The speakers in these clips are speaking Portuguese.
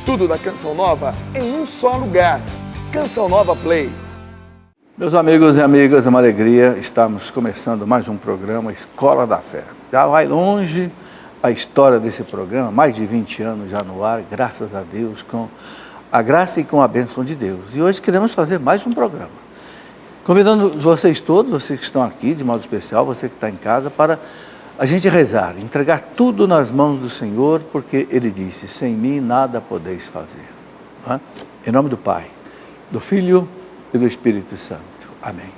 Tudo da Canção Nova em um só lugar. Canção Nova Play. Meus amigos e amigas, é uma alegria estarmos começando mais um programa Escola da Fé. Já vai longe a história desse programa, mais de 20 anos já no ar, graças a Deus, com a graça e com a bênção de Deus. E hoje queremos fazer mais um programa. Convidando vocês todos, vocês que estão aqui, de modo especial, você que está em casa, para a gente rezar, entregar tudo nas mãos do Senhor, porque Ele disse, sem mim nada podeis fazer. Em nome do Pai, do Filho e do Espírito Santo. Amém.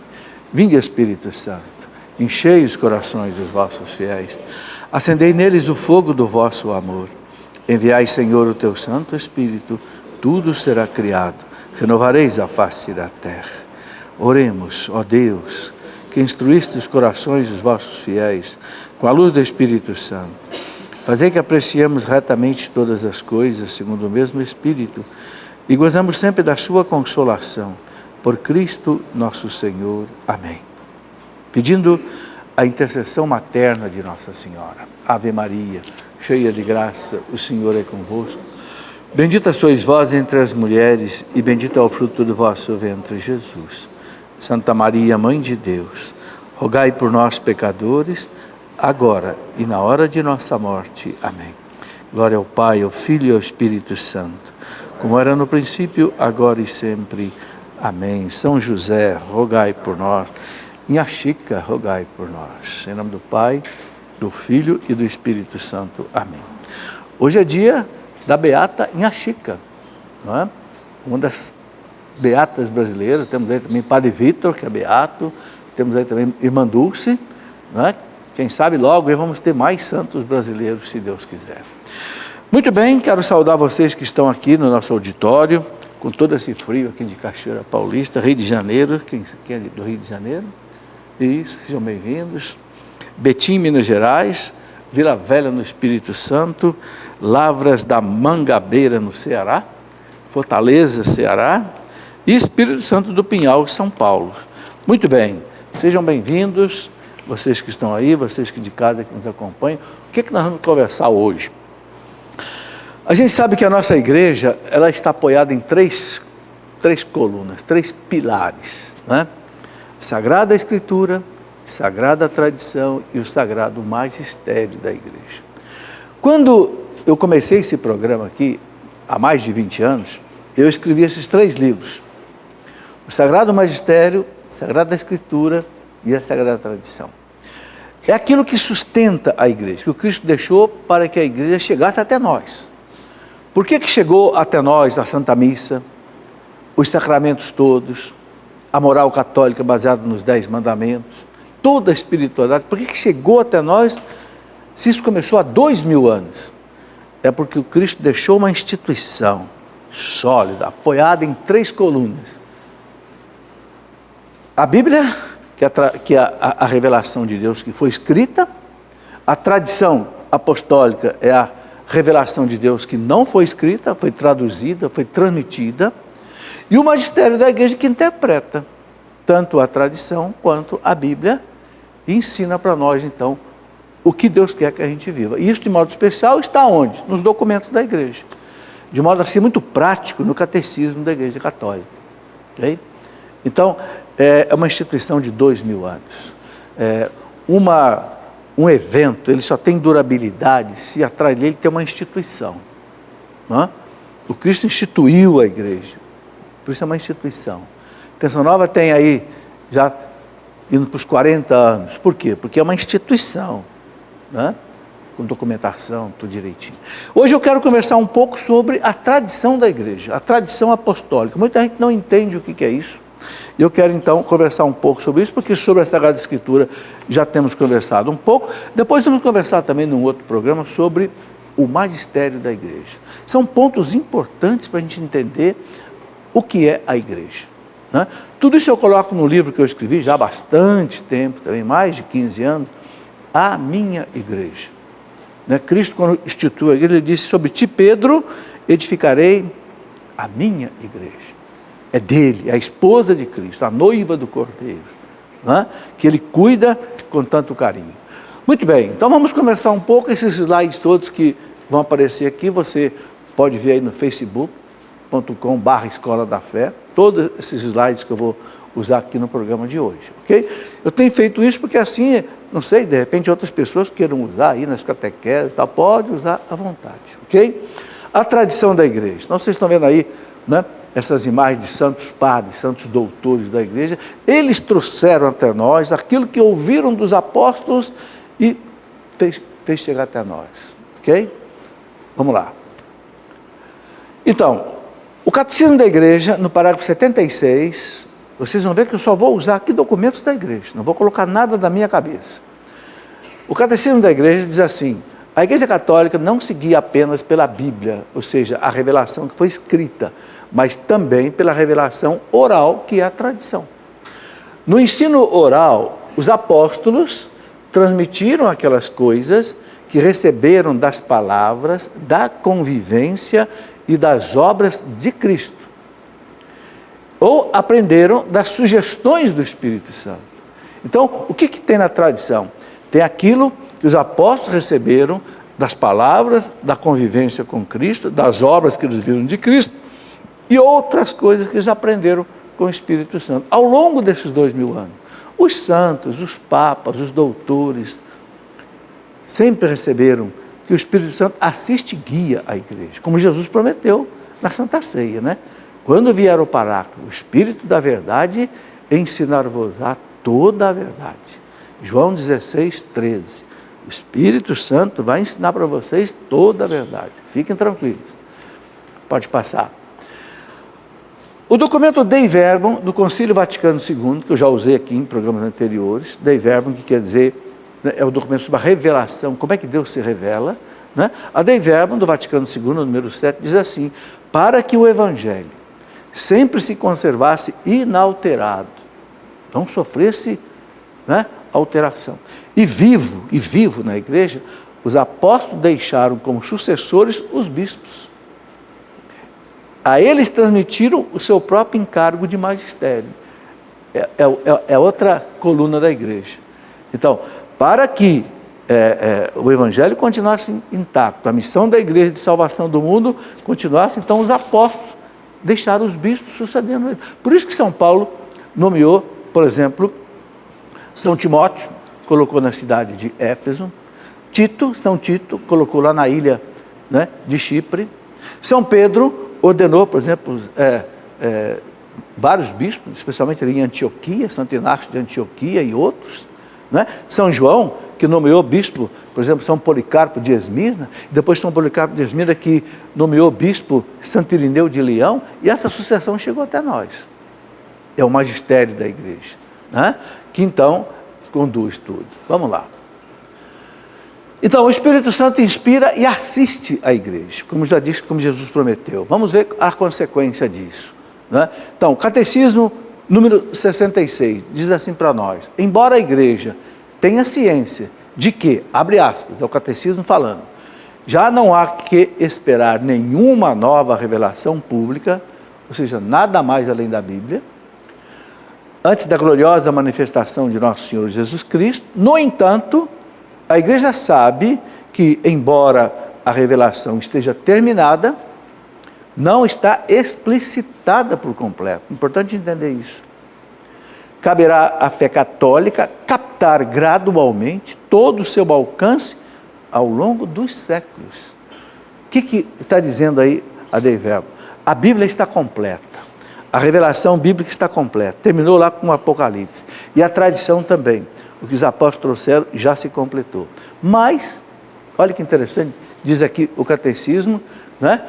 Vinde, Espírito Santo, enchei os corações dos vossos fiéis, acendei neles o fogo do vosso amor. Enviai, Senhor, o teu Santo Espírito, tudo será criado, renovareis a face da terra. Oremos, ó Deus, que instruíste os corações dos vossos fiéis, com a luz do Espírito Santo. Fazei que apreciemos retamente todas as coisas, segundo o mesmo Espírito, e gozamos sempre da sua consolação. Por Cristo nosso Senhor. Amém. Pedindo a intercessão materna de Nossa Senhora. Ave Maria, cheia de graça, o Senhor é convosco. Bendita sois vós entre as mulheres, e bendito é o fruto do vosso ventre, Jesus. Santa Maria, Mãe de Deus, rogai por nós, pecadores, agora e na hora de nossa morte. Amém. Glória ao Pai, ao Filho e ao Espírito Santo, como era no princípio, agora e sempre. Amém. São José, rogai por nós. Inha Chica, rogai por nós. Em nome do Pai, do Filho e do Espírito Santo. Amém. Hoje é dia da Beata Inha Chica, não é? Uma das beatas brasileiras. Temos aí também Padre Vitor, que é beato. Temos aí também Irmã Dulce, não é? Quem sabe logo vamos ter mais santos brasileiros, se Deus quiser. Muito bem, quero saudar vocês que estão aqui no nosso auditório, com todo esse frio aqui de Cachoeira Paulista, Rio de Janeiro. Quem é do Rio de Janeiro? Isso, sejam bem-vindos. Betim, Minas Gerais, Vila Velha no Espírito Santo, Lavras da Mangabeira no Ceará, Fortaleza, Ceará, e Espírito Santo do Pinhal, São Paulo. Muito bem, sejam bem-vindos. Vocês que estão aí, vocês que de casa que nos acompanham, o que nós vamos conversar hoje? A gente sabe que a nossa igreja, ela está apoiada em três colunas, três pilares, né? Sagrada Escritura, Sagrada Tradição e o Sagrado Magistério da igreja. Quando eu comecei esse programa aqui, há mais de 20 anos, eu escrevi esses 3 livros. O Sagrado Magistério, Sagrada Escritura e a Sagrada Tradição. É aquilo que sustenta a igreja, que o Cristo deixou para que a igreja chegasse até nós. Por que chegou até nós a Santa Missa, os sacramentos todos, a moral católica baseada nos 10 mandamentos, toda a espiritualidade? Por que chegou até nós, se isso começou há 2000 anos? É porque o Cristo deixou uma instituição sólida, apoiada em 3 colunas. A Bíblia, que é a revelação de Deus que foi escrita, a tradição apostólica é a revelação de Deus que não foi escrita, foi traduzida, foi transmitida, e o magistério da igreja que interpreta tanto a tradição quanto a Bíblia e ensina para nós, então, o que Deus quer que a gente viva. E isso, de modo especial, está onde? Nos documentos da igreja. De modo assim, muito prático, no catecismo da Igreja Católica. Okay? Então, é uma instituição de 2000 anos. Um evento, ele só tem durabilidade se atrás dele tem uma instituição. Não é? O Cristo instituiu a igreja. Por isso é uma instituição. Canção Nova tem aí, já indo para os 40 anos. Por quê? Porque é uma instituição. Não é? Com documentação, tudo direitinho. Hoje eu quero conversar um pouco sobre a tradição da igreja, a tradição apostólica. Muita gente não entende o que é isso. Eu quero então conversar um pouco sobre isso, porque sobre a Sagrada Escritura já temos conversado um pouco. Depois vamos conversar também num outro programa sobre o magistério da igreja. São pontos importantes para a gente entender o que é a igreja. Né? Tudo isso eu coloco no livro que eu escrevi já há bastante tempo, também mais de 15 anos, A Minha Igreja. Né? Cristo, quando instituiu a igreja, ele disse, sobre ti, Pedro, edificarei a minha igreja. É dele, é a esposa de Cristo, a noiva do Cordeiro, né? Que ele cuida com tanto carinho. Muito bem, então vamos conversar um pouco, esses slides todos que vão aparecer aqui, você pode ver aí no facebook.com/Escola da Fé, todos esses slides que eu vou usar aqui no programa de hoje, ok? Eu tenho feito isso porque assim, não sei, de repente outras pessoas queiram usar aí nas catequeses, tal, pode usar à vontade, ok? A tradição da igreja, então, vocês estão vendo aí, né, essas imagens de santos padres, santos doutores da igreja, eles trouxeram até nós aquilo que ouviram dos apóstolos e fez chegar até nós, ok? Vamos lá. Então, o Catecismo da Igreja, no parágrafo 76, vocês vão ver que eu só vou usar aqui documentos da igreja, não vou colocar nada da minha cabeça. O Catecismo da Igreja diz assim: a Igreja Católica não se guia apenas pela Bíblia, ou seja, a revelação que foi escrita, mas também pela revelação oral, que é a tradição. No ensino oral, os apóstolos transmitiram aquelas coisas que receberam das palavras, da convivência e das obras de Cristo. Ou aprenderam das sugestões do Espírito Santo. Então, o que tem na tradição? Tem aquilo que os apóstolos receberam das palavras, da convivência com Cristo, das obras que eles viram de Cristo, e outras coisas que eles aprenderam com o Espírito Santo. Ao longo desses 2000 anos, os santos, os papas, os doutores, sempre receberam que o Espírito Santo assiste e guia a igreja, como Jesus prometeu na Santa Ceia, né? Quando vier o Paráclito, o Espírito da verdade, ensinar-vos-á toda a verdade. João 16, 13. O Espírito Santo vai ensinar para vocês toda a verdade. Fiquem tranquilos. Pode passar. O documento Dei Verbum, do Concílio Vaticano II, que eu já usei aqui em programas anteriores, Dei Verbum, que quer dizer, né, é o documento sobre a revelação, como é que Deus se revela, né? A Dei Verbum, do Vaticano II, número 7, diz assim: para que o Evangelho sempre se conservasse inalterado, não sofresse, né, alteração. E vivo na igreja, os apóstolos deixaram como sucessores os bispos. A eles transmitiram o seu próprio encargo de magistério. É outra coluna da igreja. Então, para que o Evangelho continuasse intacto, a missão da igreja de salvação do mundo continuasse, então os apóstolos deixaram os bispos sucedendo eles. Por isso que São Paulo nomeou, por exemplo, São Timóteo, colocou na cidade de Éfeso. São Tito, colocou lá na ilha, né, de Chipre. São Pedro ordenou, por exemplo, vários bispos, especialmente ali em Antioquia, Santo Inácio de Antioquia e outros, né? São João, que nomeou bispo, por exemplo, São Policarpo de Esmirna, depois São Policarpo de Esmirna, que nomeou bispo Santo Irineu de Leão, e essa sucessão chegou até nós. É o magistério da igreja, né, que então conduz tudo. Vamos lá. Então, o Espírito Santo inspira e assiste a igreja, como já disse, como Jesus prometeu. Vamos ver a consequência disso, né? Então, Catecismo número 66 diz assim para nós: embora a igreja tenha ciência de que, abre aspas, é o Catecismo falando, já não há que esperar nenhuma nova revelação pública, ou seja, nada mais além da Bíblia, antes da gloriosa manifestação de nosso Senhor Jesus Cristo. No entanto, a igreja sabe que, embora a revelação esteja terminada, não está explicitada por completo. Importante entender isso. Caberá à fé católica captar gradualmente todo o seu alcance ao longo dos séculos. O que está dizendo aí a Dei Verbum? A Bíblia está completa. A revelação bíblica está completa. Terminou lá com o Apocalipse. E a tradição também. O que os apóstolos trouxeram já se completou. Mas, olha que interessante, diz aqui o Catecismo, né?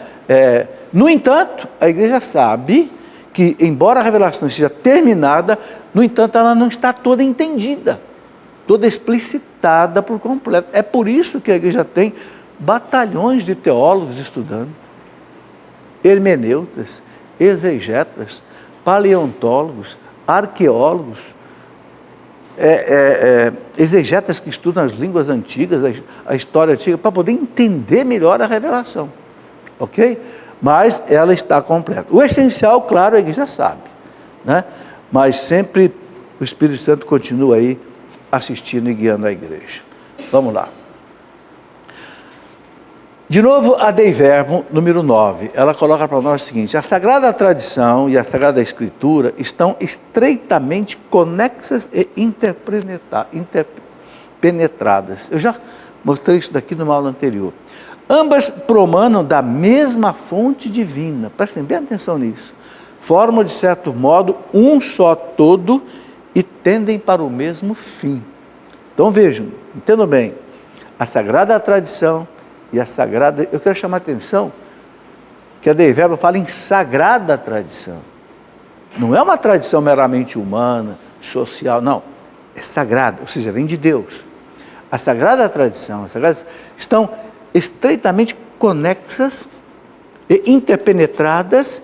No entanto, a igreja sabe que, embora a revelação esteja terminada, no entanto, ela não está toda entendida, toda explicitada por completo. É por isso que a igreja tem batalhões de teólogos estudando, hermeneutas, exegetas, paleontólogos, arqueólogos, exegetas que estudam as línguas antigas, a história antiga, para poder entender melhor a revelação, ok? Mas ela está completa. O essencial, claro, a igreja sabe, né? Mas sempre o Espírito Santo continua aí assistindo e guiando a igreja. Vamos lá. De novo, a Dei Verbum, número 9, ela coloca para nós o seguinte: a Sagrada Tradição e a Sagrada Escritura estão estreitamente conexas e interpenetradas. Eu já mostrei isso daqui numa aula anterior. Ambas promanam da mesma fonte divina, prestem bem atenção nisso, formam de certo modo um só todo e tendem para o mesmo fim. Então vejam, entendam bem, a Sagrada Tradição e a Sagrada, eu quero chamar a atenção que a Dei Verbum fala em Sagrada Tradição. Não é uma tradição meramente humana, social, não. É sagrada, ou seja, vem de Deus. A Sagrada Tradição, a Sagrada estão estreitamente conexas e interpenetradas,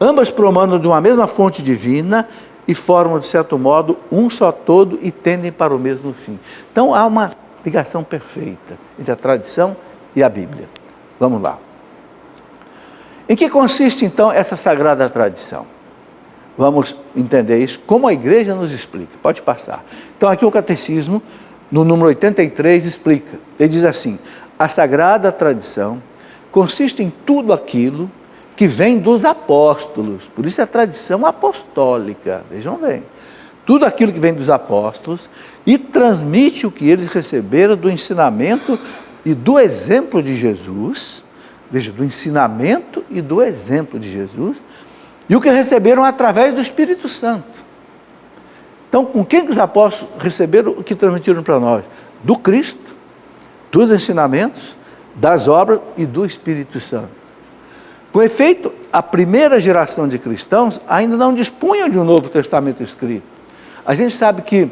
ambas promanam de uma mesma fonte divina e formam, de certo modo, um só todo e tendem para o mesmo fim. Então, há uma ligação perfeita entre a tradição e a Bíblia. Vamos lá. Em que consiste, então, essa Sagrada Tradição? Vamos entender isso, como a igreja nos explica. Pode passar. Então, aqui o Catecismo, no número 83, explica. Ele diz assim: a Sagrada Tradição consiste em tudo aquilo que vem dos apóstolos, por isso é a tradição apostólica, vejam bem, tudo aquilo que vem dos apóstolos e transmite o que eles receberam do ensinamento e do exemplo de Jesus, veja, do ensinamento e do exemplo de Jesus, e o que receberam através do Espírito Santo. Então, com quem que os apóstolos receberam o que transmitiram para nós? Do Cristo, dos ensinamentos, das obras e do Espírito Santo. Com efeito, a primeira geração de cristãos ainda não dispunha de um Novo Testamento escrito. A gente sabe que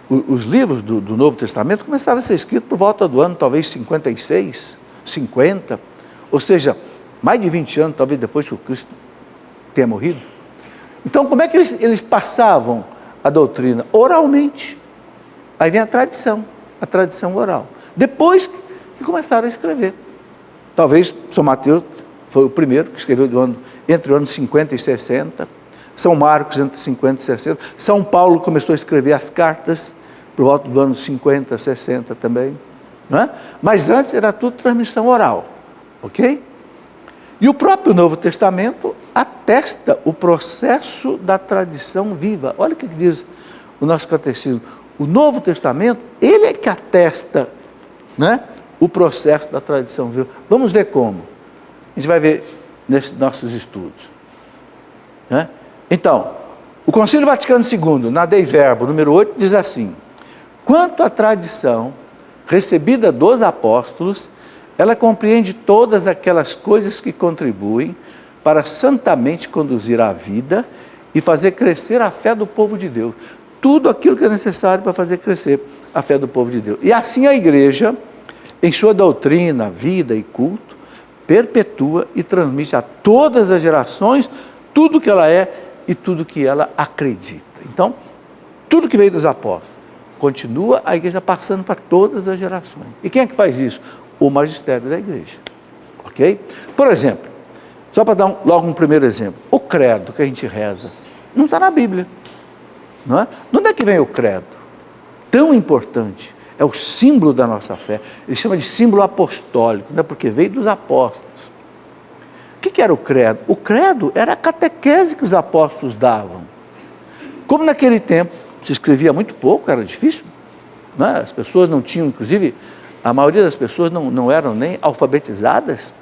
os livros do Novo Testamento começaram a ser escritos por volta do ano, talvez 56, 50, ou seja, mais de 20 anos, talvez depois que o Cristo tenha morrido. Então, como é que eles passavam a doutrina? Oralmente. Aí vem a tradição oral. Depois que começaram a escrever. Talvez São Mateus foi o primeiro que escreveu entre o ano 50 e 60, São Marcos entre 50 e 60, São Paulo começou a escrever as cartas por volta do ano 50, 60 também, não é? Mas antes era tudo transmissão oral, ok? E o próprio Novo Testamento atesta o processo da tradição viva. Olha o que diz o nosso catecismo. O Novo Testamento, ele é que atesta, né, o processo da tradição viva. Vamos ver como. A gente vai ver nesses nossos estudos. Né? Então, o Concílio Vaticano II, na Dei Verbum, número 8, diz assim: quanto à tradição recebida dos apóstolos, ela compreende todas aquelas coisas que contribuem para santamente conduzir a vida e fazer crescer a fé do povo de Deus. Tudo aquilo que é necessário para fazer crescer a fé do povo de Deus. E assim a igreja, em sua doutrina, vida e culto, perpetua e transmite a todas as gerações tudo que ela é e tudo que ela acredita. Então, tudo que veio dos apóstolos, continua a igreja passando para todas as gerações. E quem é que faz isso? O magistério da igreja. Ok? Por exemplo, só para dar logo um primeiro exemplo, o credo que a gente reza não está na Bíblia. Não é? De onde é que vem o credo? Tão importante. É o símbolo da nossa fé. Ele chama de símbolo apostólico, não é? Porque veio dos apóstolos. O que era o credo? O credo era a catequese que os apóstolos davam. Como naquele tempo se escrevia muito pouco, era difícil, não é? As pessoas não tinham, inclusive, a maioria das pessoas não eram nem alfabetizadas.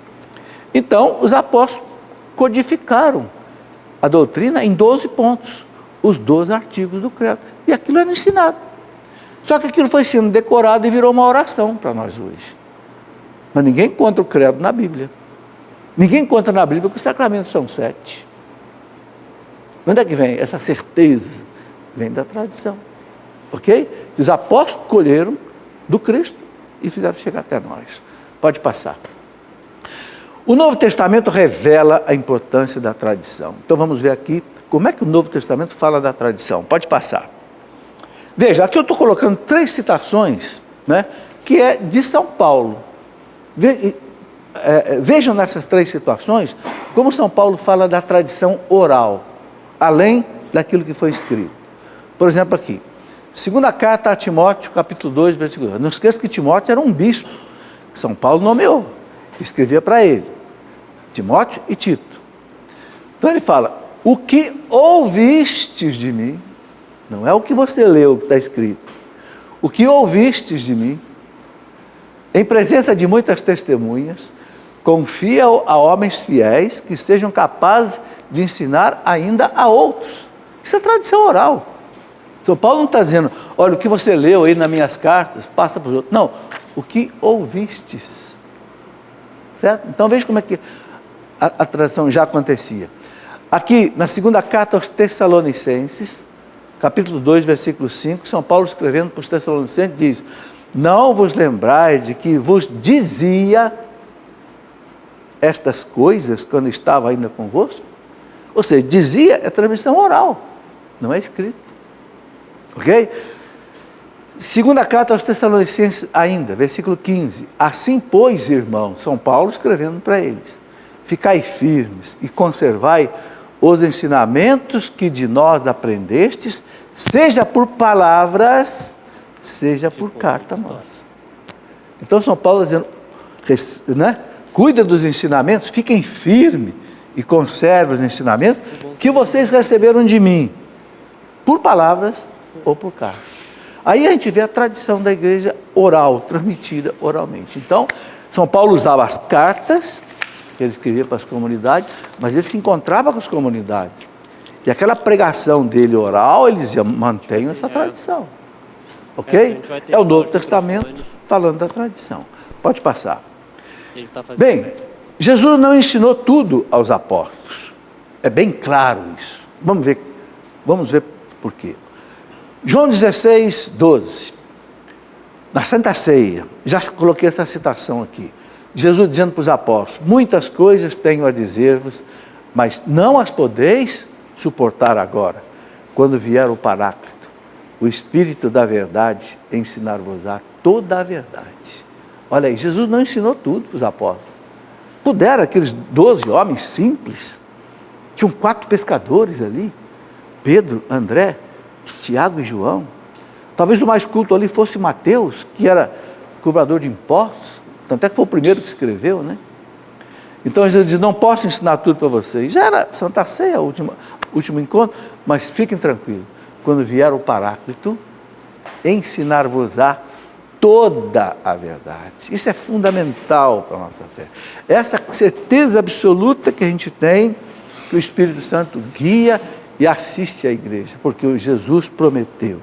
Então, os apóstolos codificaram a doutrina em 12 pontos, os 12 artigos do credo. E aquilo era ensinado. Só que aquilo foi sendo decorado e virou uma oração para nós hoje. Mas ninguém encontra o credo na Bíblia. Ninguém encontra na Bíblia que os sacramentos são 7. De onde é que vem essa certeza? Vem da tradição. Ok? Os apóstolos colheram do Cristo e fizeram chegar até nós. Pode passar. O Novo Testamento revela a importância da tradição. Então vamos ver aqui como é que o Novo Testamento fala da tradição. Pode passar. Veja, aqui eu estou colocando 3 citações, né, que é de São Paulo. Vejam nessas 3 situações como São Paulo fala da tradição oral, além daquilo que foi escrito. Por exemplo, aqui, segunda carta a Timóteo, capítulo 2, versículo 2. Não esqueça que Timóteo era um bispo São Paulo nomeou, escrevia para ele, Timóteo e Tito. Então ele fala, o que ouvistes de mim, não é o que você leu que está escrito, o que ouvistes de mim, em presença de muitas testemunhas, confia a homens fiéis que sejam capazes de ensinar ainda a outros. Isso é tradição oral. São Paulo não está dizendo, olha, o que você leu aí nas minhas cartas, passa para os outros. Não, o que ouvistes. Certo? Então veja como é que a tradição já acontecia. Aqui, na segunda carta aos Tessalonicenses, capítulo 2, versículo 5, São Paulo escrevendo para os Tessalonicenses diz, não vos lembrais de que vos dizia estas coisas quando estava ainda convosco? Ou seja, dizia é transmissão oral, não é escrito. Ok? Segunda carta aos Tessalonicenses ainda, versículo 15. Assim, pois, irmãos, São Paulo escrevendo para eles, ficai firmes e conservai os ensinamentos que de nós aprendestes, seja por palavras, seja por carta nossa. Então, São Paulo dizendo, né? Cuida dos ensinamentos, fiquem firmes e conservem os ensinamentos que vocês receberam de mim, por palavras ou por carta. Aí a gente vê a tradição da igreja oral, transmitida oralmente. Então, São Paulo usava as cartas, que ele escrevia para as comunidades, mas ele se encontrava com as comunidades. E aquela pregação dele oral, ele dizia, mantenham essa tradição. Ok? É o Novo Testamento falando da tradição. Pode passar. Bem, Jesus não ensinou tudo aos apóstolos. É bem claro isso. Vamos ver por quê. João 16, 12. Na Santa Ceia, já coloquei essa citação aqui. Jesus dizendo para os apóstolos, muitas coisas tenho a dizer-vos, mas não as podeis suportar agora, quando vier o Paráclito, o Espírito da verdade, ensinar-vos-á toda a verdade. Olha aí, Jesus não ensinou tudo para os apóstolos. Puderam aqueles 12 homens simples, tinham 4 pescadores ali, Pedro, André, Tiago e João. Talvez o mais culto ali fosse Mateus, que era cobrador de impostos, tanto é que foi o primeiro que escreveu, né? Então Jesus diz, não posso ensinar tudo para vocês. Já era Santa Ceia, o último encontro, mas fiquem tranquilos, quando vier o Paráclito, ensinar-vos-á toda a verdade. Isso é fundamental para a nossa fé. Essa certeza absoluta que a gente tem, que o Espírito Santo guia e assiste à igreja, porque o Jesus prometeu,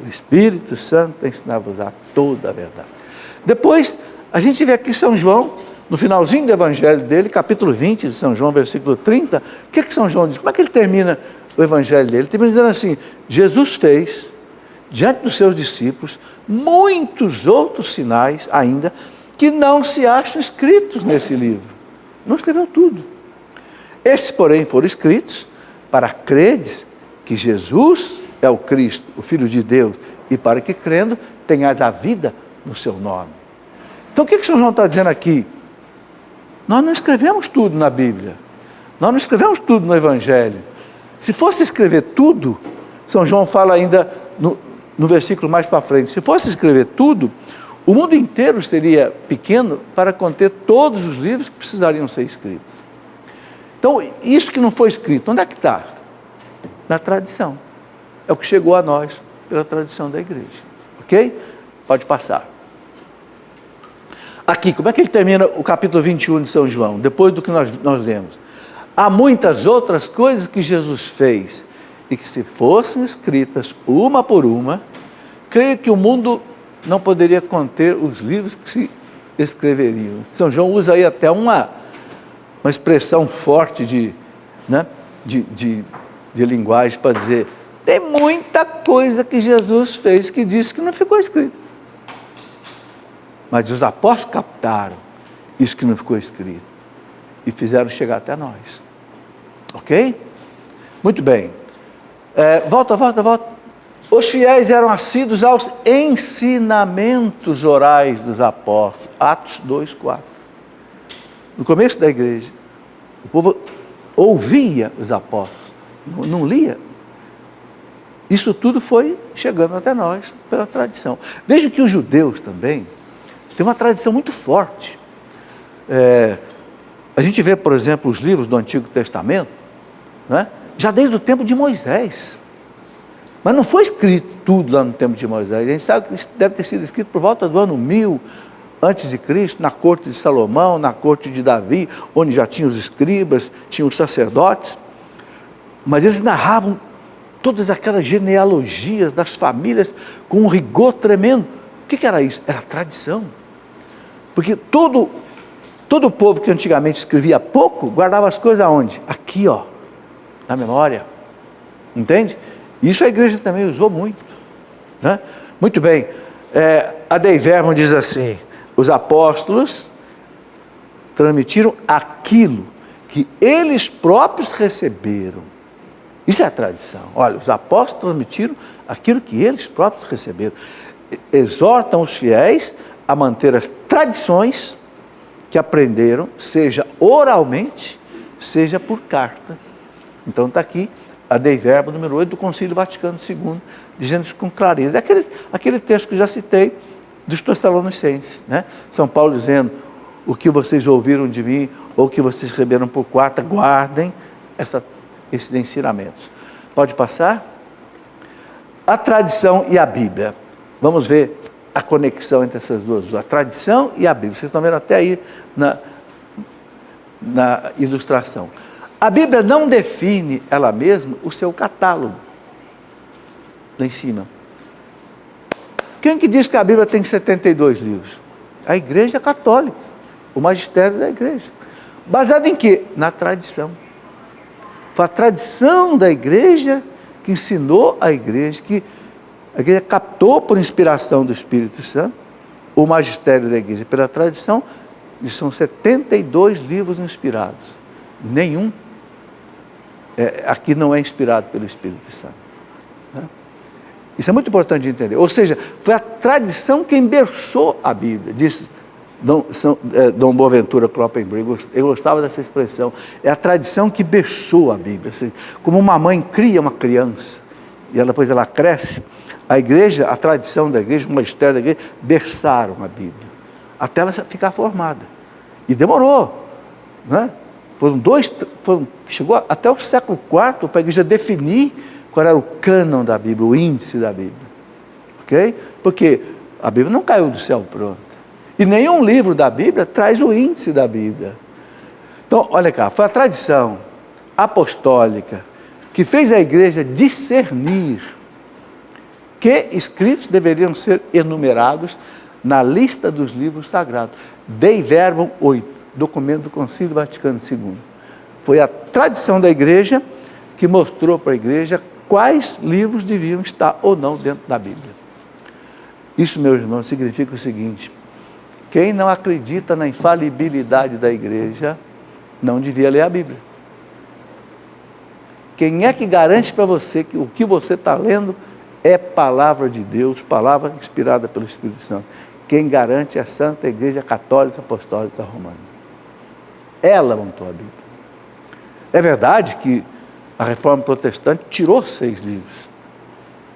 o Espírito Santo ensinar-vos-á toda a verdade. Depois, a gente vê aqui São João, no finalzinho do evangelho dele, capítulo 20 de São João, versículo 30, o que São João diz? Como é que ele termina o evangelho dele? Ele termina dizendo assim, Jesus fez, diante dos seus discípulos, muitos outros sinais ainda, que não se acham escritos nesse livro. Não escreveu tudo. Esses, porém, foram escritos para credes que Jesus é o Cristo, o Filho de Deus, e para que crendo tenhas a vida no seu nome. Então o que São João está dizendo aqui? Nós não escrevemos tudo na Bíblia, nós não escrevemos tudo no Evangelho. Se fosse escrever tudo, São João fala ainda no versículo mais para frente, se fosse escrever tudo, o mundo inteiro seria pequeno para conter todos os livros que precisariam ser escritos. Então, isso que não foi escrito, onde é que está? Na tradição. É o que chegou a nós pela tradição da igreja. Ok? Pode passar. Aqui, como é que ele termina o capítulo 21 de São João? Depois do que nós lemos. Há muitas outras coisas que Jesus fez e que, se fossem escritas uma por uma, creio que o mundo não poderia conter os livros que se escreveriam. São João usa aí até uma expressão forte de linguagem para dizer, tem muita coisa que Jesus fez que disse que não ficou escrito. Mas os apóstolos captaram isso que não ficou escrito e fizeram chegar até nós. Ok? Muito bem. Volta. Os fiéis eram assíduos aos ensinamentos orais dos apóstolos. Atos 2:4. No começo da igreja, o povo ouvia os apóstolos, não lia. Isso tudo foi chegando até nós pela tradição. Veja que os judeus também tem uma tradição muito forte. A gente vê, por exemplo, os livros do Antigo Testamento, né? Já desde o tempo de Moisés. Mas não foi escrito tudo lá no tempo de Moisés. A gente sabe que isso deve ter sido escrito por volta do ano 1000 antes de Cristo, na corte de Salomão, na corte de Davi, onde já tinha os escribas, tinha os sacerdotes. Mas eles narravam todas aquelas genealogias das famílias com um rigor tremendo. O que era isso? Era tradição. Porque todo o povo que antigamente escrevia pouco, guardava as coisas aonde? Aqui, ó, na memória. Entende? Isso a igreja também usou muito, né? Muito bem. A Dei Verbum diz assim: os apóstolos transmitiram aquilo que eles próprios receberam. Isso é a tradição. Olha, os apóstolos transmitiram aquilo que eles próprios receberam. Exortam os fiéis a manter as tradições que aprenderam, seja oralmente, seja por carta. Então está aqui a Dei Verbum número 8 do Concílio Vaticano II, dizendo isso com clareza. É aquele texto que já citei dos Tessalonicenses, né? São Paulo dizendo: o que vocês ouviram de mim, ou o que vocês receberam por carta, guardem esses ensinamentos. Pode passar? A tradição e a Bíblia. Vamos ver a conexão entre essas duas, a tradição e a Bíblia. Vocês estão vendo até aí na ilustração. A Bíblia não define ela mesma o seu catálogo. Lá em cima. Quem que diz que a Bíblia tem 72 livros? A Igreja Católica, o magistério da Igreja. Baseado em quê? Na tradição. Foi a tradição da Igreja que ensinou a Igreja, que a Igreja captou por inspiração do Espírito Santo, o magistério da Igreja. Pela tradição, são 72 livros inspirados. Nenhum aqui não é inspirado pelo Espírito Santo. Né? Isso é muito importante de entender. Ou seja, foi a tradição que emberçou a Bíblia, diz Dom Boaventura Kloppenborg. Eu gostava dessa expressão. É a tradição que berçou a Bíblia. Como uma mãe cria uma criança e depois ela cresce, a igreja, a tradição da igreja, o magistério da igreja, berçaram a Bíblia até ela ficar formada. E demorou, né? Chegou até o século IV para a igreja definir qual era o cânon da Bíblia, o índice da Bíblia. Ok? Porque a Bíblia não caiu do céu pronto. E nenhum livro da Bíblia traz o índice da Bíblia. Então, olha cá, foi a tradição apostólica que fez a igreja discernir que escritos deveriam ser enumerados na lista dos livros sagrados. Dei Verbum 8. Documento do Concílio Vaticano II. Foi a tradição da igreja que mostrou para a igreja quais livros deviam estar ou não dentro da Bíblia. Isso, meus irmãos, significa o seguinte: quem não acredita na infalibilidade da igreja não devia ler a Bíblia. Quem é que garante para você que o que você está lendo é palavra de Deus, palavra inspirada pelo Espírito Santo? Quem garante é a Santa Igreja Católica Apostólica Romana. Ela montou a Bíblia. É verdade que a Reforma Protestante tirou 6 livros,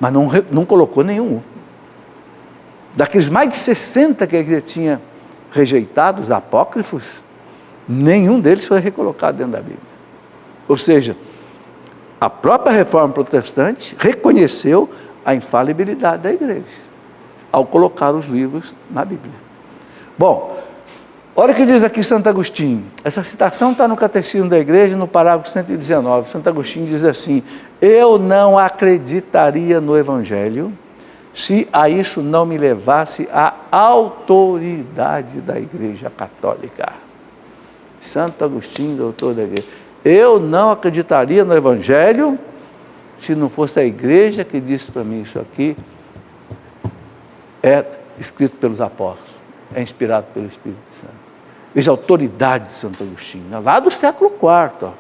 mas não colocou nenhum. Daqueles mais de 60 que a igreja tinha rejeitado, os apócrifos, nenhum deles foi recolocado dentro da Bíblia. Ou seja, a própria Reforma Protestante reconheceu a infalibilidade da igreja ao colocar os livros na Bíblia. Bom, olha o que diz aqui Santo Agostinho. Essa citação está no Catecismo da Igreja, no parágrafo 119. Santo Agostinho diz assim: eu não acreditaria no Evangelho se a isso não me levasse a autoridade da Igreja Católica. Santo Agostinho, doutor da Igreja. Eu não acreditaria no Evangelho se não fosse a Igreja que disse para mim isso aqui é escrito pelos apóstolos, é inspirado pelo Espírito Santo. Veja a autoridade de Santo Agostinho, lá do século IV,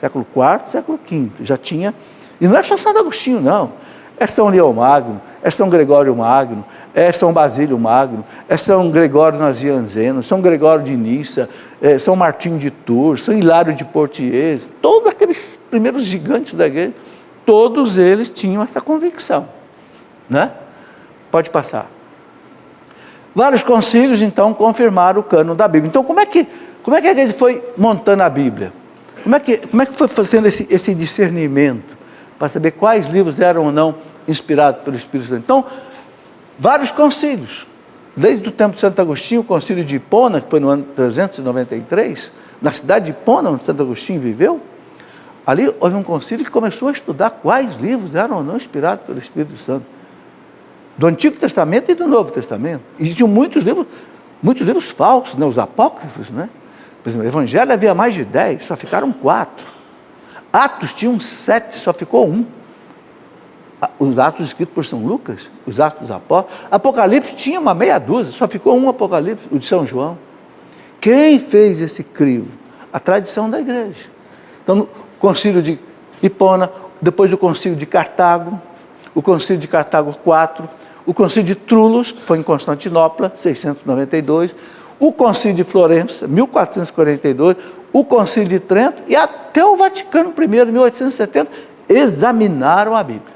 século IV, século V, já tinha, e não é só Santo Agostinho não, é São Leão Magno, é São Gregório Magno, é São Basílio Magno, é São Gregório Nazianzeno, São Gregório de Nissa, São Martinho de Tours, São Hilário de Poitiers, todos aqueles primeiros gigantes da igreja, todos eles tinham essa convicção, né? Pode passar. Vários concílios, então, confirmaram o cânon da Bíblia. Então, como é que a igreja foi montando a Bíblia? Como é que foi fazendo esse discernimento para saber quais livros eram ou não inspirados pelo Espírito Santo? Então, vários concílios. Desde o tempo de Santo Agostinho, o concílio de Hipona, que foi no ano 393, na cidade de Hipona, onde Santo Agostinho viveu, ali houve um concílio que começou a estudar quais livros eram ou não inspirados pelo Espírito Santo. Do Antigo Testamento e do Novo Testamento. Existiam muitos livros falsos, né? Os apócrifos, né? Por exemplo, o Evangelho havia mais de 10, só ficaram 4. Atos tinham 7, só ficou 1. Os Atos escritos por São Lucas, os Atos dos Apóstolos. Apocalipse tinha uma meia dúzia, só ficou 1 Apocalipse, o de São João. Quem fez esse crivo? A tradição da igreja. Então, o concílio de Hipona, depois o concílio de Cartago, o concílio de Cartago IV, o concílio de Trullos, que foi em Constantinopla, 692, o concílio de Florença, 1442, o concílio de Trento e até o Vaticano I, 1870, examinaram a Bíblia.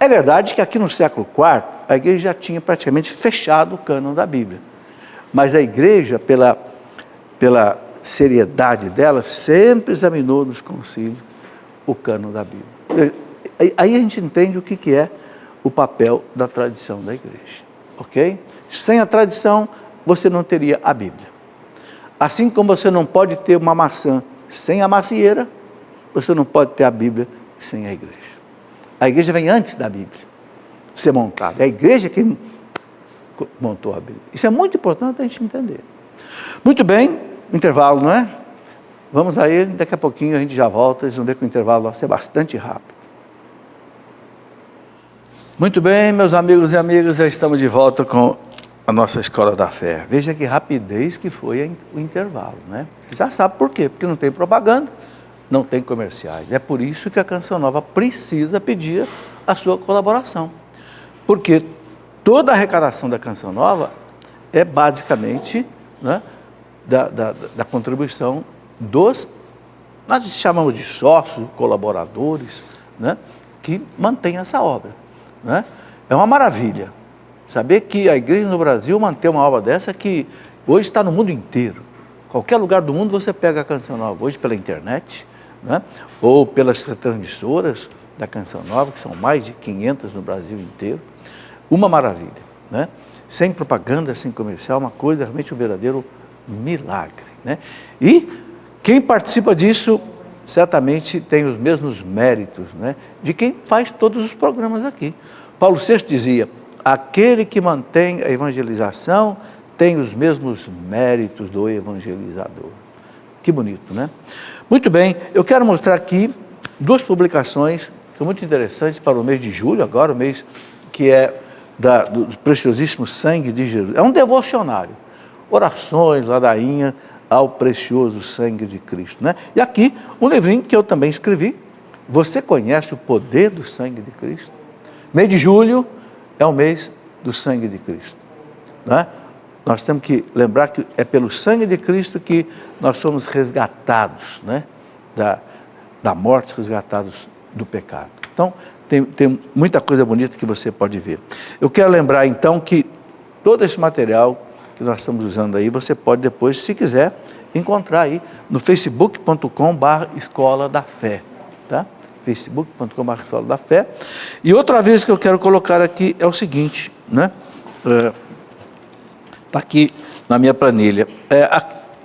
É verdade que aqui no século IV, a igreja já tinha praticamente fechado o cânon da Bíblia, mas a igreja, pela seriedade dela, sempre examinou nos concílios o cânon da Bíblia. Aí a gente entende o que é o papel da tradição da igreja, ok? Sem a tradição, você não teria a Bíblia. Assim como você não pode ter uma maçã sem a macieira, você não pode ter a Bíblia sem a igreja. A igreja vem antes da Bíblia ser montada. É a igreja que montou a Bíblia. Isso é muito importante a gente entender. Muito bem, intervalo, não é? Vamos a ele, daqui a pouquinho a gente já volta, vocês vão ver que o intervalo vai ser bastante rápido. Muito bem, meus amigos e amigas, já estamos de volta com a nossa Escola da Fé. Veja que rapidez que foi o intervalo, né? Você já sabe por quê, porque não tem propaganda, não tem comerciais. É por isso que a Canção Nova precisa pedir a sua colaboração. Porque toda a arrecadação da Canção Nova é basicamente, né, da contribuição dos, nós chamamos de sócios, colaboradores, né, que mantém essa obra. Né? É uma maravilha saber que a igreja no Brasil mantém uma obra dessa que hoje está no mundo inteiro. Qualquer lugar do mundo você pega a Canção Nova hoje pela internet, né? Ou pelas transmissoras da Canção Nova, que são mais de 500 no Brasil inteiro. Uma maravilha, né? Sem propaganda, sem comercial, uma coisa realmente um verdadeiro milagre, né? E quem participa disso certamente tem os mesmos méritos, né, de quem faz todos os programas aqui. Paulo VI dizia, aquele que mantém a evangelização tem os mesmos méritos do evangelizador. Que bonito, né? Muito bem, eu quero mostrar aqui 2 publicações que são muito interessantes para o mês de julho, agora o mês que é do preciosíssimo sangue de Jesus. É um devocionário, orações, ladainha ao precioso sangue de Cristo, né? E aqui um livrinho que eu também escrevi, Você conhece o poder do sangue de Cristo? Mês de julho é o mês do sangue de Cristo, né? Nós temos que lembrar que é pelo sangue de Cristo que nós somos resgatados, né? Da morte, resgatados do pecado. Então, tem muita coisa bonita que você pode ver. Eu quero lembrar então que todo esse material que nós estamos usando aí, você pode depois, se quiser, encontrar aí no facebook.com/Escola da Fé, tá? facebook.com/Escola da Fé. E outra vez que eu quero colocar aqui é o seguinte, né? Está aqui na minha planilha,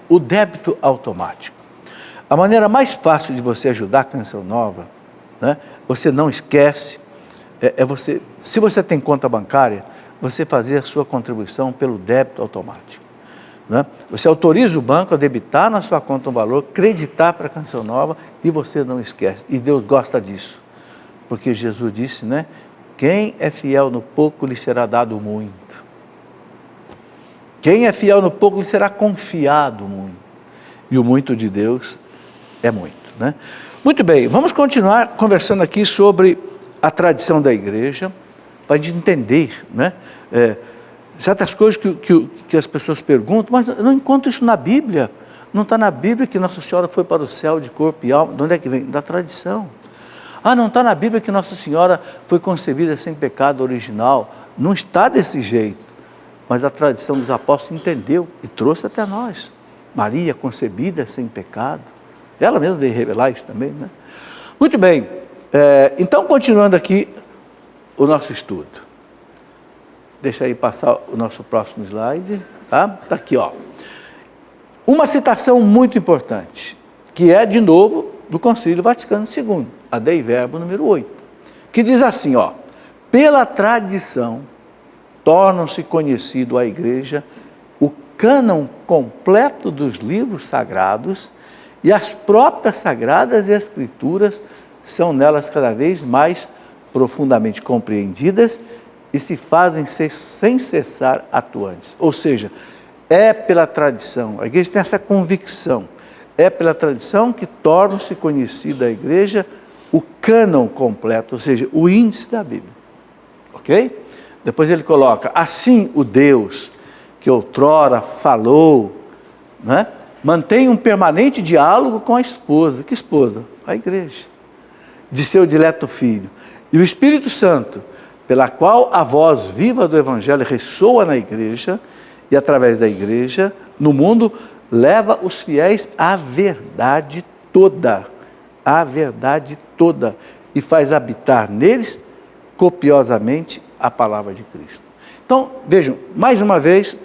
o débito automático. A maneira mais fácil de você ajudar a Canção Nova, né? Você não esquece, se você tem conta bancária, você fazer a sua contribuição pelo débito automático, né? Você autoriza o banco a debitar na sua conta um valor, creditar para a Canção Nova e você não esquece. E Deus gosta disso, porque Jesus disse, né? Quem é fiel no pouco lhe será dado muito. Quem é fiel no pouco lhe será confiado muito. E o muito de Deus é muito, né? Muito bem, vamos continuar conversando aqui sobre a tradição da igreja, para a gente entender, né? Certas coisas que as pessoas perguntam, mas eu não encontro isso na Bíblia. Não está na Bíblia que Nossa Senhora foi para o céu de corpo e alma. De onde é que vem? Da tradição. Ah, não está na Bíblia que Nossa Senhora foi concebida sem pecado original. Não está desse jeito. mas a tradição dos apóstolos entendeu e trouxe até nós. Maria concebida sem pecado. Ela mesma veio revelar isso também, né? Muito bem, então continuando aqui o nosso estudo. Deixa aí passar o nosso próximo slide, tá? Está aqui, ó. Uma citação muito importante, que é, de novo, do Concílio Vaticano II, a Dei Verbo número 8, que diz assim, ó: pela tradição, tornam-se conhecido à Igreja o cânon completo dos livros sagrados e as próprias Sagradas Escrituras são nelas cada vez mais profundamente compreendidas e se fazem sem cessar atuantes. Ou seja, é pela tradição, a Igreja tem essa convicção, é pela tradição que torna-se conhecida a Igreja o cânon completo, ou seja, o índice da Bíblia. Ok? Depois ele coloca, assim o Deus que outrora falou, né, mantém um permanente diálogo com a esposa. Que esposa? A Igreja. De seu dileto Filho. E o Espírito Santo, pela qual a voz viva do Evangelho ressoa na Igreja e através da Igreja, no mundo, leva os fiéis à verdade toda. A verdade toda. E faz habitar neles copiosamente a palavra de Cristo. Então, vejam, mais uma vez,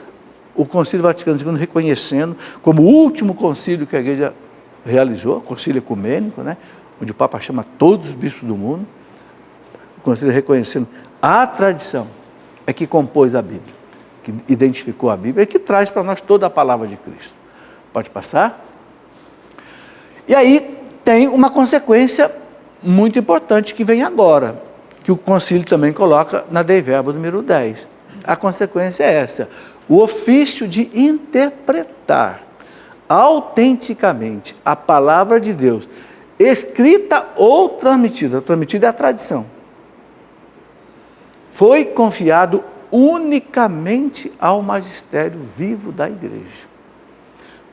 o Concílio Vaticano II reconhecendo como o último concílio que a Igreja realizou, concílio ecumênico, né, onde o Papa chama todos os bispos do mundo, o concílio reconhecendo a tradição é que compôs a Bíblia, que identificou a Bíblia e que traz para nós toda a palavra de Cristo. Pode passar? E aí tem uma consequência muito importante que vem agora, que o concílio também coloca na Dei Verbo número 10. A consequência é essa: o ofício de interpretar autenticamente a palavra de Deus, escrita ou transmitida. Transmitida é a tradição. Foi confiado unicamente ao magistério vivo da Igreja,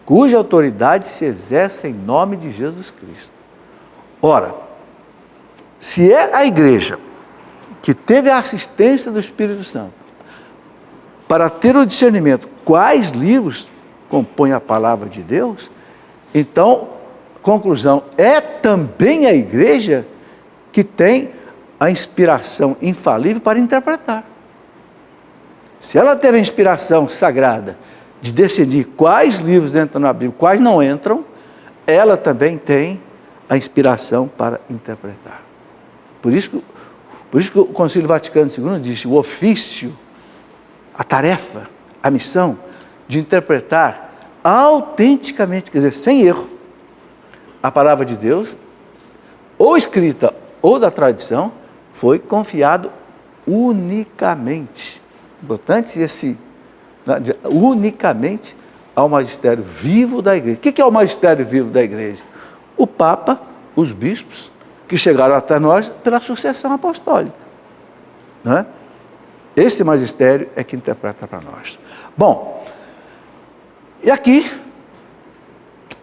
cuja autoridade se exerce em nome de Jesus Cristo. Ora, se é a Igreja que teve a assistência do Espírito Santo para ter o discernimento quais livros compõem a palavra de Deus, então, conclusão, é também a Igreja que tem a inspiração infalível para interpretar. Se ela teve a inspiração sagrada de decidir quais livros entram na Bíblia, quais não entram, ela também tem a inspiração para interpretar. Por isso que o Concílio Vaticano II diz: o ofício, a tarefa, a missão de interpretar autenticamente, quer dizer, sem erro, a palavra de Deus, ou escrita ou da tradição, foi confiado unicamente. Importante unicamente ao magistério vivo da Igreja. O que é o magistério vivo da Igreja? O Papa, os bispos, que chegaram até nós pela sucessão apostólica. Não é? Esse magistério é que interpreta para nós. Bom, e aqui,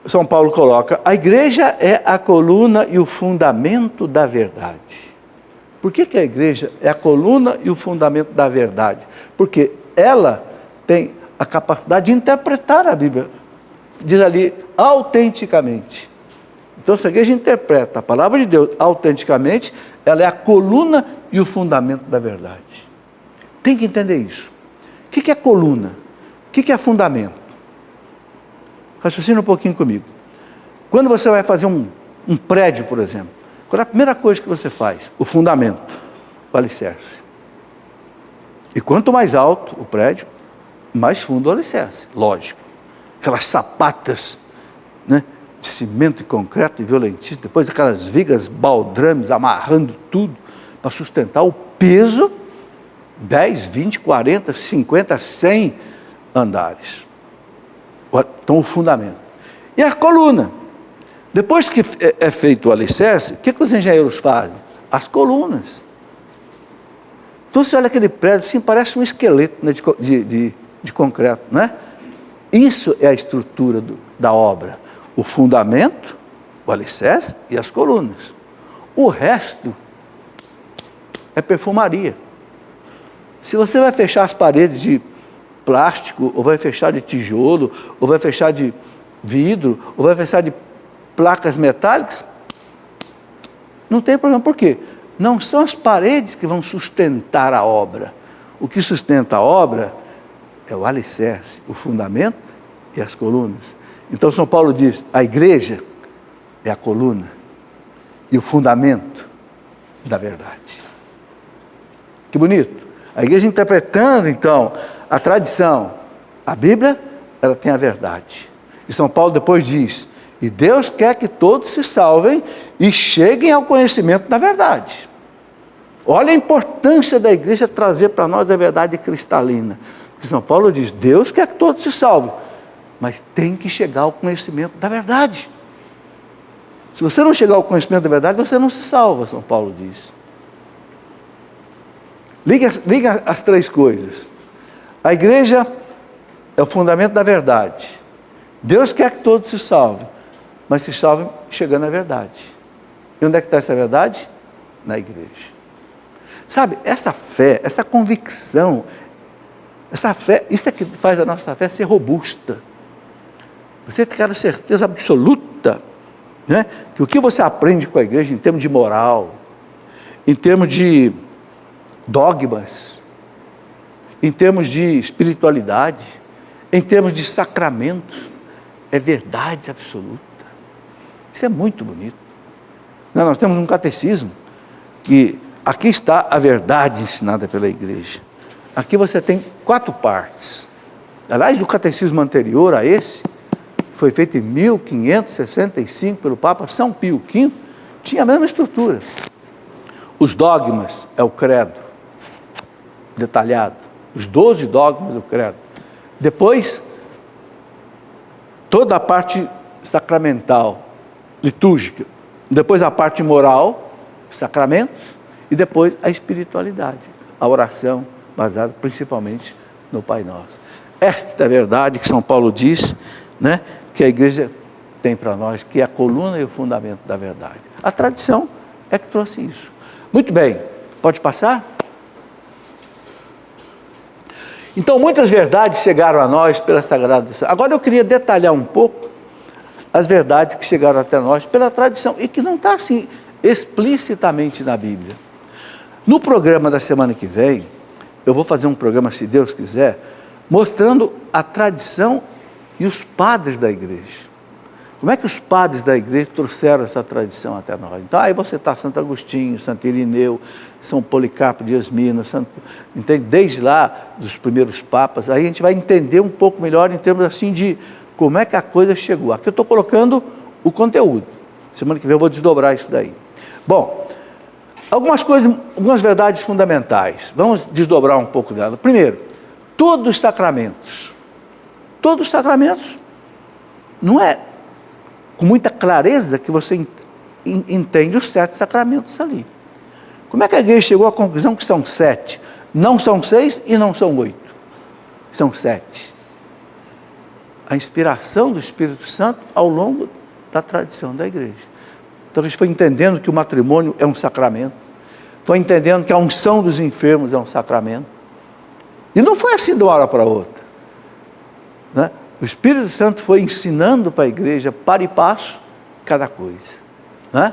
São Paulo coloca: a Igreja é a coluna e o fundamento da verdade. Por que a Igreja é a coluna e o fundamento da verdade? Porque ela tem a capacidade de interpretar a Bíblia, diz ali, autenticamente. Então, se a Igreja interpreta a palavra de Deus autenticamente, ela é a coluna e o fundamento da verdade. Tem que entender isso. O que é coluna? O que é fundamento? Raciocina um pouquinho comigo. Quando você vai fazer um prédio, por exemplo, qual é a primeira coisa que você faz? O fundamento, o alicerce. E quanto mais alto o prédio, mais fundo o alicerce, lógico. Aquelas sapatas, né, de cimento e concreto e violentíssimo, depois aquelas vigas baldrames amarrando tudo para sustentar o peso, 10, 20, 40, 50, 100 andares. Então, o fundamento. E a coluna? Depois que é feito o alicerce, o que os engenheiros fazem? As colunas. Então, você olha aquele prédio assim, parece um esqueleto, né, de concreto, né? Isso é a estrutura da obra. O fundamento, o alicerce e as colunas. O resto é perfumaria. Se você vai fechar as paredes de plástico, ou vai fechar de tijolo, ou vai fechar de vidro, ou vai fechar de placas metálicas, não tem problema. Por quê? Não são as paredes que vão sustentar a obra. O que sustenta a obra é o alicerce, o fundamento e as colunas. Então São Paulo diz, a igreja é a coluna e o fundamento da verdade. Que bonito. A igreja interpretando, então, a tradição. A Bíblia, ela tem a verdade. E São Paulo depois diz, e Deus quer que todos se salvem e cheguem ao conhecimento da verdade. Olha a importância da igreja trazer para nós a verdade cristalina. Porque São Paulo diz, Deus quer que todos se salvem, mas tem que chegar ao conhecimento da verdade. Se você não chegar ao conhecimento da verdade, você não se salva, São Paulo diz. Liga as três coisas. A igreja é o fundamento da verdade. Deus quer que todos se salvem, mas se salvem chegando à verdade. E onde é que está essa verdade? Na igreja. Sabe, essa fé, essa convicção, essa fé, isso é que faz a nossa fé ser robusta. Você tem a certeza absoluta, né, que o que você aprende com a igreja em termos de moral, em termos de dogmas, em termos de espiritualidade, em termos de sacramentos, é verdade absoluta. Isso é muito bonito. Nós temos um catecismo que aqui está a verdade ensinada pela igreja. Aqui você tem 4 partes. Aliás, o catecismo anterior a esse, foi feito em 1565 pelo Papa São Pio V, tinha a mesma estrutura. Os dogmas é o credo, detalhado. Os 12 dogmas do credo. Depois, toda a parte sacramental, litúrgica. Depois a parte moral, sacramentos. E depois a espiritualidade, a oração baseada principalmente no Pai Nosso. Esta é a verdade que São Paulo diz, né, que a igreja tem para nós, que é a coluna e o fundamento da verdade. A tradição é que trouxe isso. Muito bem, pode passar? Então, muitas verdades chegaram a nós pela Sagrada Escritura. Agora eu queria detalhar um pouco as verdades que chegaram até nós pela tradição e que não está assim explicitamente na Bíblia. No programa da semana que vem, eu vou fazer um programa, se Deus quiser, mostrando a tradição e os padres da igreja. Como é que os padres da igreja trouxeram essa tradição até nós? Então, aí você está Santo Agostinho, Santo Irineu, São Policarpo de Esmina, entende? Desde lá dos primeiros papas, aí a gente vai entender um pouco melhor em termos assim de como é que a coisa chegou. Aqui eu estou colocando o conteúdo. Semana que vem eu vou desdobrar isso daí. Bom, algumas verdades fundamentais. Vamos desdobrar um pouco dela. Primeiro, todos os sacramentos não é com muita clareza que você entende os 7 sacramentos ali. Como é que a igreja chegou à conclusão que são 7? Não são 6 e não são 8. São 7. A inspiração do Espírito Santo ao longo da tradição da igreja. Então a gente foi entendendo que o matrimônio é um sacramento. Foi entendendo que a unção dos enfermos é um sacramento. E não foi assim de uma hora para outra, né? O Espírito Santo foi ensinando para a igreja, para e passo, cada coisa, né?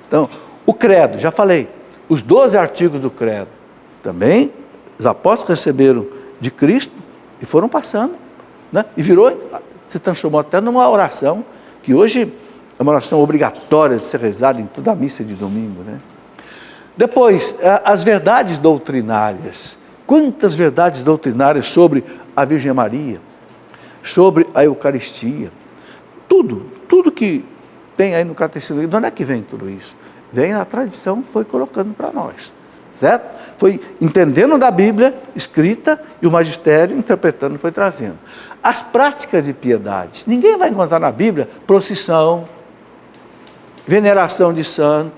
Então, o credo, já falei, os 12 artigos do credo, também os apóstolos receberam de Cristo e foram passando, né? E se transformou até numa oração, que hoje é uma oração obrigatória de ser rezada em toda a missa de domingo, né? Depois, as verdades doutrinárias. Quantas verdades doutrinárias sobre a Virgem Maria, sobre a Eucaristia, tudo que tem aí no catecismo. De onde é que vem tudo isso? Vem na tradição, foi colocando para nós, certo? Foi entendendo da Bíblia escrita e o magistério interpretando, foi trazendo. As práticas de piedade, ninguém vai encontrar na Bíblia procissão, veneração de santo,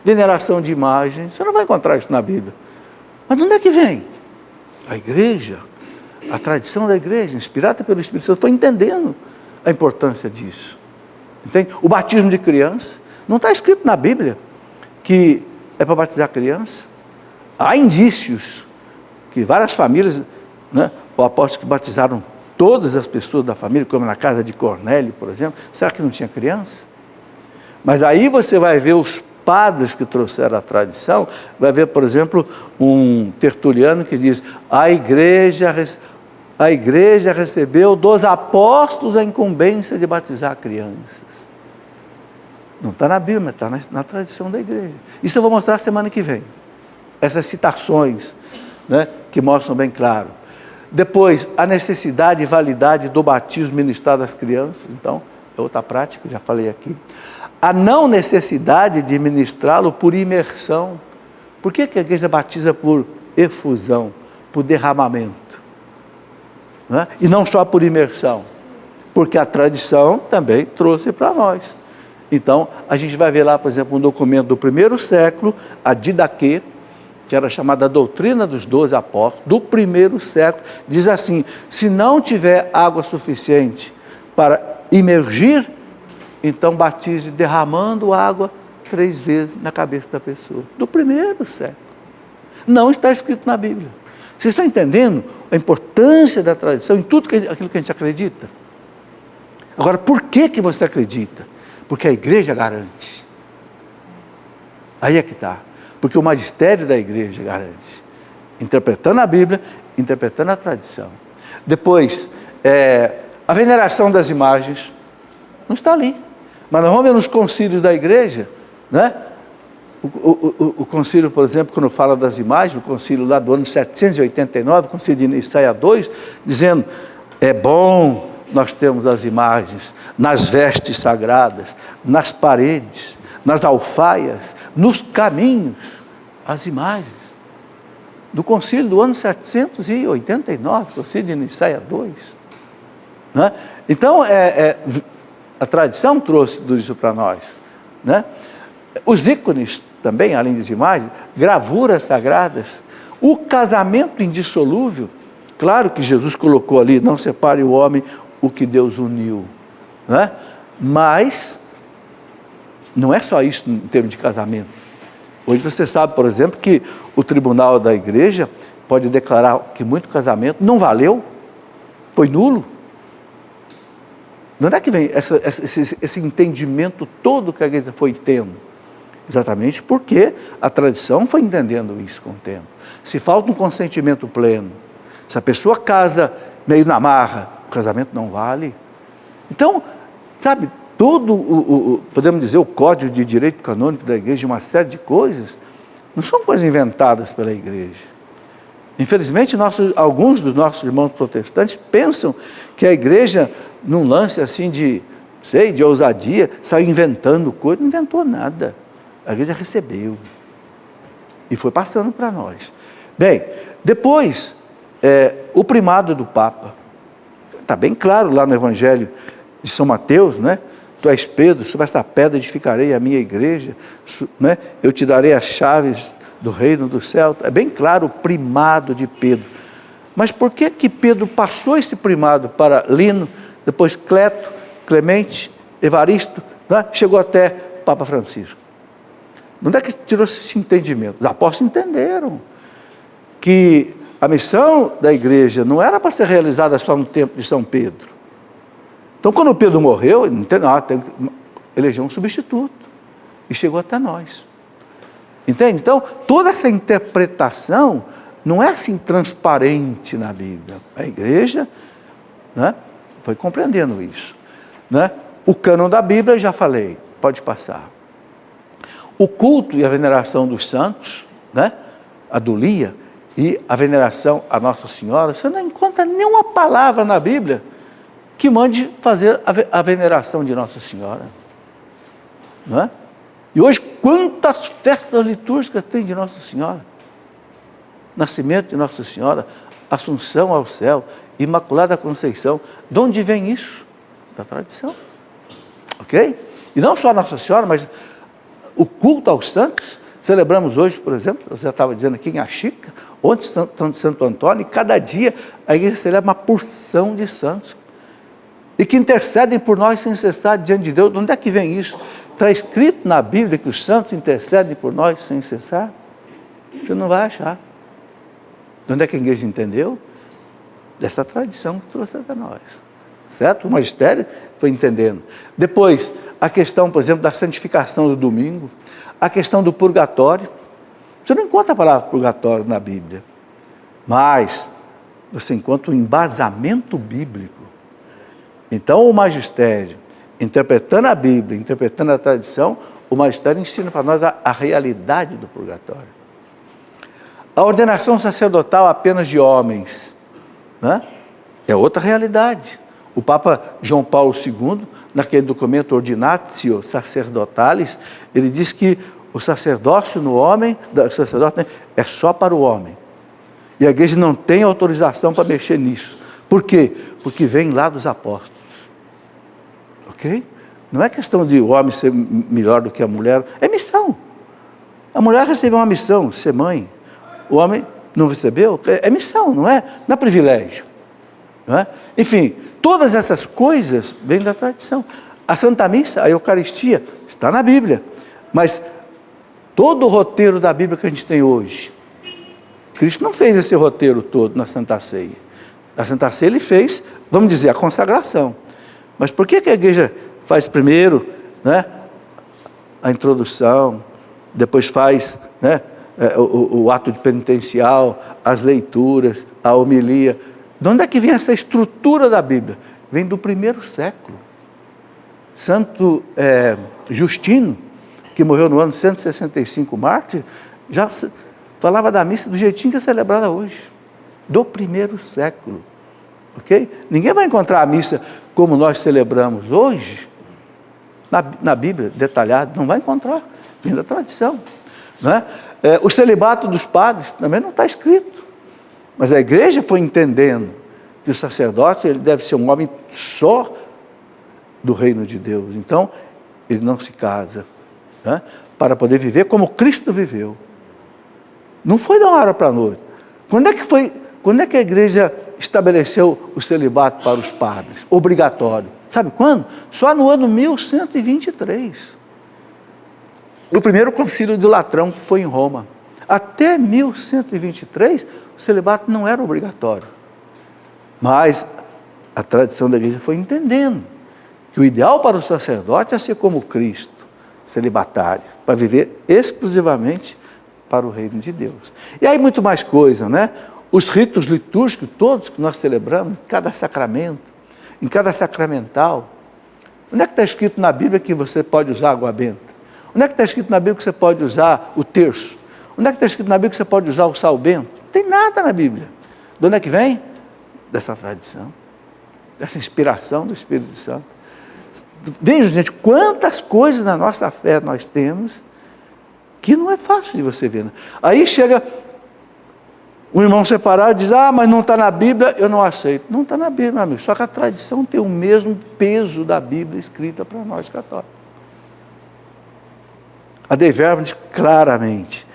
veneração de imagem, você não vai encontrar isso na Bíblia. Mas de onde é que vem? A igreja, a tradição da igreja, inspirada pelo Espírito Santo, foi entendendo a importância disso. Entende? O batismo de criança, não está escrito na Bíblia que é para batizar criança. Há indícios que várias famílias, né, o apóstolo que batizaram todas as pessoas da família, como na casa de Cornélio, por exemplo, será que não tinha criança? Mas aí você vai ver os padres que trouxeram a tradição, vai ver, por exemplo, um tertuliano que diz, a igreja recebeu dos apóstolos a incumbência de batizar crianças. Não está na Bíblia, está na tradição da igreja. Isso eu vou mostrar semana que vem. Essas citações, né, que mostram bem claro. Depois, a necessidade e validade do batismo ministrado às crianças. Então, é outra prática, já falei aqui. A não necessidade de ministrá-lo por imersão. Por que a igreja batiza por efusão, por derramamento? Né? E não só por imersão. Porque a tradição também trouxe para nós. Então, a gente vai ver lá, por exemplo, um documento do primeiro século, a Didaquê, que era chamada Doutrina dos 12 Apóstolos, do primeiro século, diz assim, se não tiver água suficiente para imergir, então batize derramando água 3 vezes na cabeça da pessoa. Do primeiro século. Não está escrito na Bíblia. Vocês estão entendendo a importância da tradição em tudo aquilo que a gente acredita? Agora, por que você acredita? Porque a igreja garante. Aí é que está. Porque o magistério da igreja garante. Interpretando a Bíblia, interpretando a tradição. Depois, a veneração das imagens não está ali. Mas nós vamos ver nos concílios da igreja, né? O concílio, por exemplo, quando fala das imagens, o concílio lá do ano 789, o concílio de Nicéia II, dizendo, é bom nós temos as imagens nas vestes sagradas, nas paredes, nas alfaias, nos caminhos, as imagens. Do concílio do ano 789, concílio de Nicéia II. Né? Então, a tradição trouxe tudo isso para nós. Né? Os ícones também, além das imagens, gravuras sagradas, o casamento indissolúvel, claro que Jesus colocou ali, não separe o homem o que Deus uniu, né? Mas não é só isso em termos de casamento. Hoje você sabe, por exemplo, que o tribunal da igreja pode declarar que muito casamento não valeu, foi nulo. De onde é que vem esse entendimento todo que a igreja foi tendo? Exatamente porque a tradição foi entendendo isso com o tempo. Se falta um consentimento pleno, se a pessoa casa meio na marra, o casamento não vale. Então, sabe, todo podemos dizer, o código de direito canônico da igreja, uma série de coisas, não são coisas inventadas pela igreja. Infelizmente, alguns dos nossos irmãos protestantes pensam que a igreja, num lance assim de ousadia, saiu inventando coisas, não inventou nada. A igreja recebeu e foi passando para nós. Bem, depois, o primado do Papa. Está bem claro lá no Evangelho de São Mateus, né? Tu és Pedro, sobre esta pedra edificarei a minha igreja, né? Eu te darei as chaves do reino do céu. É bem claro o primado de Pedro. Mas por que Pedro passou esse primado para Lino, depois Cleto, Clemente, Evaristo, né? Chegou até Papa Francisco? Onde é que tirou esse entendimento? Os apóstolos entenderam que a missão da igreja não era para ser realizada só no tempo de São Pedro. Então, quando Pedro morreu, ele tem que eleger um substituto. E chegou até nós. Entende? Então, toda essa interpretação não é assim transparente na Bíblia. A igreja, né, foi compreendendo isso. Né? O cânon da Bíblia, eu já falei, pode passar. O culto e a veneração dos santos, né, a dulia, e a veneração a Nossa Senhora, você não encontra nenhuma palavra na Bíblia que mande fazer a veneração de Nossa Senhora. Não é? E hoje, quantas festas litúrgicas tem de Nossa Senhora? Nascimento de Nossa Senhora, Assunção ao céu, Imaculada Conceição. De onde vem isso? Da tradição. Ok? E não só Nossa Senhora, mas o culto aos santos. Celebramos hoje, por exemplo, eu já estava dizendo aqui em Axica, ontem Santo Antônio, e cada dia a igreja celebra uma porção de santos, e que intercedem por nós sem cessar diante de Deus. De onde é que vem isso? Está escrito na Bíblia que os santos intercedem por nós sem cessar? Você não vai achar. De onde é que a igreja entendeu? dessa tradição que trouxe até nós. Certo? O magistério foi entendendo. Depois, a questão, por exemplo, da santificação do domingo, a questão do purgatório. Você não encontra a palavra purgatório na Bíblia, mas você encontra um embasamento bíblico. Então, o magistério, interpretando a Bíblia, interpretando a tradição, o magistério ensina para nós a realidade do purgatório. A ordenação sacerdotal apenas de homens, né? É outra realidade. O Papa João Paulo II, naquele documento Ordinatio Sacerdotalis, ele diz que o sacerdócio no homem, o sacerdote, né, é só para o homem. E a igreja não tem autorização para mexer nisso. Por quê? Porque vem lá dos apóstolos. Ok? Não é questão de o homem ser melhor do que a mulher, é missão. A mulher recebeu uma missão, ser mãe. O homem não recebeu, é missão, não é privilégio. Não é? Enfim, todas essas coisas vêm da tradição. A Santa Missa, a Eucaristia, está na Bíblia. Mas todo o roteiro da Bíblia que a gente tem hoje, Cristo não fez esse roteiro todo na Santa Ceia. Na Santa Ceia ele fez, vamos dizer, a consagração. Mas por que a igreja faz primeiro, né, a introdução, depois faz, né, o ato de penitencial, as leituras, a homilia? De onde é que vem essa estrutura da Bíblia? Vem do primeiro século. Santo Justino, que morreu no ano 165 mártir, já falava da missa do jeitinho que é celebrada hoje, do primeiro século. Ok? Ninguém vai encontrar a missa como nós celebramos hoje, na Bíblia, detalhado, não vai encontrar, vem da tradição. Né? O celibato dos padres também não está escrito, mas a igreja foi entendendo que o sacerdote ele deve ser um homem só do reino de Deus, então ele não se casa, né? Para poder viver como Cristo viveu. Não foi de uma hora para a noite. Quando é que a igreja estabeleceu o celibato para os padres? Obrigatório. Sabe quando? Só no ano 1123. No primeiro concílio de Latrão, que foi em Roma. Até 1123, o celibato não era obrigatório. Mas a tradição da igreja foi entendendo que o ideal para o sacerdote é ser como Cristo, celibatário, para viver exclusivamente para o reino de Deus. E aí muito mais coisa, né? Os ritos litúrgicos, todos que nós celebramos, em cada sacramento, em cada sacramental. Onde é que está escrito na Bíblia que você pode usar água benta? Onde é que está escrito na Bíblia que você pode usar o terço? Onde é que está escrito na Bíblia que você pode usar o sal bento? Não tem nada na Bíblia. De onde é que vem? Dessa tradição, dessa inspiração do Espírito Santo. Vejam, gente, quantas coisas na nossa fé nós temos que não é fácil de você ver. Né? Aí chega um irmão separado e diz, mas não está na Bíblia, eu não aceito. Não está na Bíblia, meu amigo, só que a tradição tem o mesmo peso da Bíblia escrita para nós católicos. A Dei Verbum diz claramente,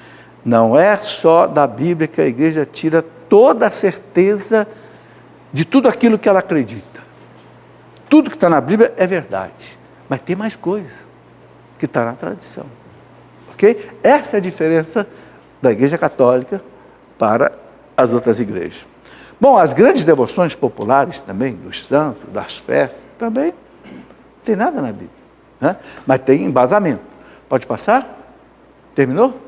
não é só da Bíblia que a igreja tira toda a certeza de tudo aquilo que ela acredita. Tudo que está na Bíblia é verdade, mas tem mais coisa que está na tradição. Ok? Essa é a diferença da Igreja Católica para as outras igrejas. Bom, as grandes devoções populares também, dos santos, das festas, também não tem nada na Bíblia, né? Mas tem embasamento. Pode passar? Terminou?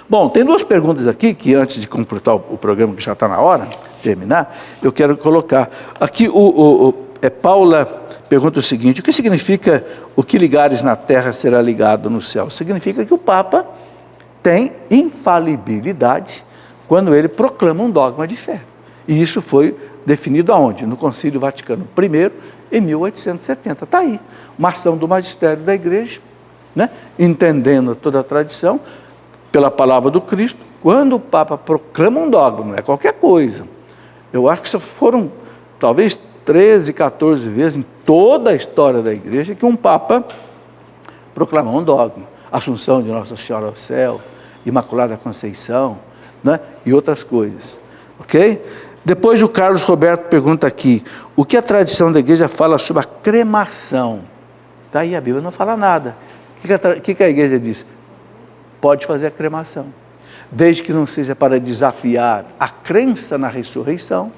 Bom, tem duas perguntas aqui, que antes de completar o programa, que já está na hora de terminar, eu quero colocar. Aqui Paula pergunta o seguinte, o que significa o que ligares na terra será ligado no céu? Significa que o Papa tem infalibilidade quando ele proclama um dogma de fé. E isso foi definido aonde? No Concílio Vaticano I, em 1870. Está aí, uma ação do magistério da igreja, né? Entendendo toda a tradição, pela palavra do Cristo, quando o Papa proclama um dogma, não é qualquer coisa. Eu acho que foram, talvez, 13, 14 vezes em toda a história da igreja que um Papa proclamou um dogma. Assunção de Nossa Senhora ao céu, Imaculada Conceição, né? E outras coisas. Ok? Depois o Carlos Roberto pergunta aqui, o que a tradição da igreja fala sobre a cremação? Está aí, a Bíblia não fala nada. O que a igreja diz? Pode fazer a cremação, desde que não seja para desafiar a crença na ressurreição,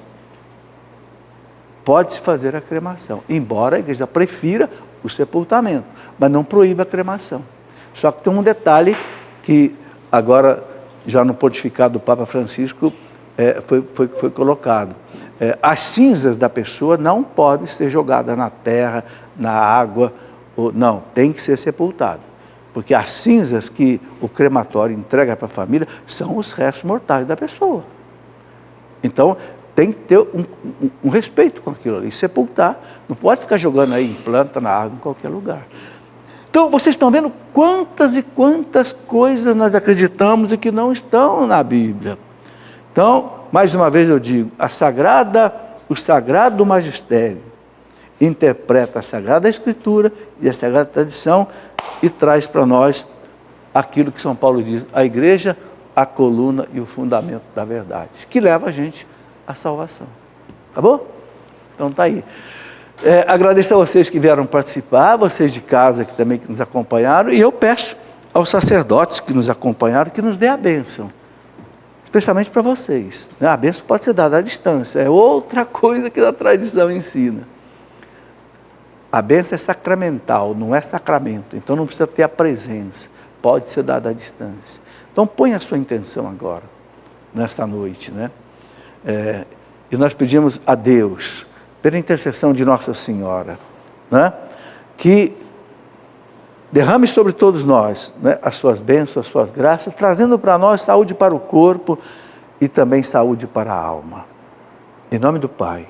pode-se fazer a cremação, embora a igreja prefira o sepultamento, mas não proíbe a cremação. Só que tem um detalhe que agora, já no pontificado do Papa Francisco, foi colocado. As cinzas da pessoa não podem ser jogadas na terra, na água, não, tem que ser sepultado. Porque as cinzas que o crematório entrega para a família são os restos mortais da pessoa. Então, tem que ter um respeito com aquilo ali, sepultar, não pode ficar jogando aí em planta, na água, em qualquer lugar. Então, vocês estão vendo quantas e quantas coisas nós acreditamos e que não estão na Bíblia. Então, mais uma vez eu digo, o Sagrado Magistério interpreta a Sagrada Escritura e a Sagrada Tradição e traz para nós aquilo que São Paulo diz, a igreja, a coluna e o fundamento da verdade, que leva a gente à salvação. Acabou? Então está aí. Agradeço a vocês que vieram participar, vocês de casa que também nos acompanharam, e eu peço aos sacerdotes que nos acompanharam que nos dê a bênção, especialmente para vocês. A bênção pode ser dada à distância, é outra coisa que a tradição ensina. A bênção é sacramental, não é sacramento, então não precisa ter a presença, pode ser dada à distância. Então põe a sua intenção agora, nesta noite, né? E nós pedimos a Deus, pela intercessão de Nossa Senhora, né, que derrame sobre todos nós, né, as suas bênçãos, as suas graças, trazendo para nós saúde para o corpo e também saúde para a alma. Em nome do Pai,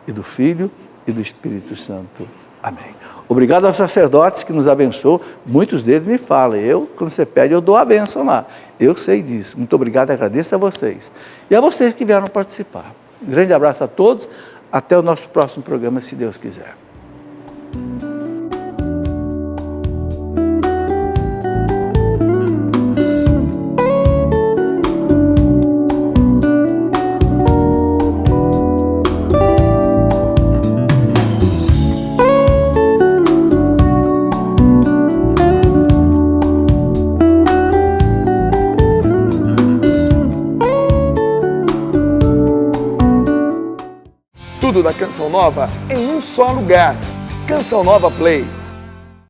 e do Filho, e do Espírito Santo. Amém. Obrigado aos sacerdotes que nos abençoam. Muitos deles me falam, quando você pede, eu dou a bênção lá. Eu sei disso. Muito obrigado, agradeço a vocês. E a vocês que vieram participar. Um grande abraço a todos. Até o nosso próximo programa, se Deus quiser. Tudo da Canção Nova em um só lugar. Canção Nova Play.